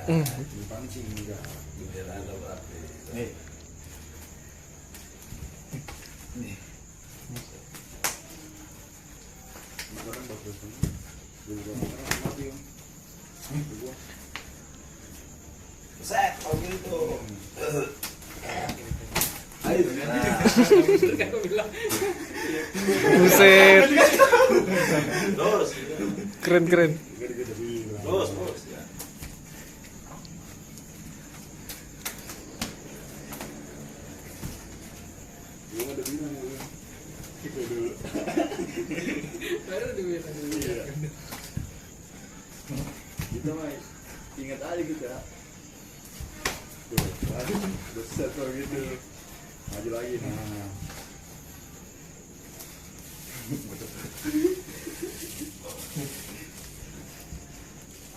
Dipancing juga. Biar ada berarti. Nih. Nih. Sekarang bagus nih. Juga mati ya. Juga. Set, kalau gitu. Ayo, Buset. terus, Keren. terus, ya. Gua ada bilang ya. Kita dulu. Baru dibilang. Iya. Kita mah ingat aja kita. Tuh, aduh, besar kalau gitu. Maju lagi. Nah.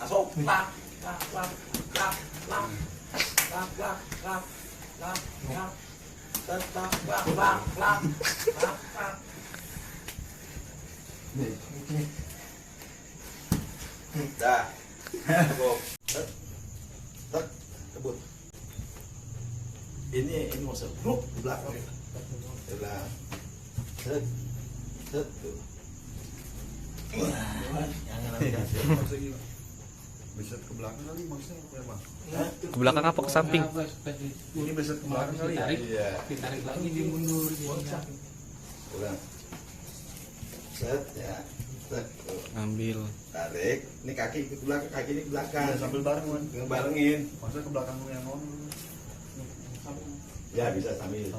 Masuk, lak, lak, lak, lak, lak, lak, lak, lak, lak, lak, lak, lak, lak, lak, lak, lak, lak. Dah, cukup. Set, set, kebut. Ini mau sebruk di belakang. Sebelah. Set, set, tuh. Jangan nanti. Bisa ke belakang kali maksudnya apa ya, Bang? Ke belakang apa ke samping? Ini bisa ke belakang kali ya? Iya. Ditarik lagi dia mundur. Ulang. Set, ya. Set, tuh. Ambil. Tarik. Ini kaki ke belakang, kaki ini ke belakang. Iya, sambil bareng kan? Ngebarengin. Maksudnya ke belakang lu yang non. Ya bisa sambil.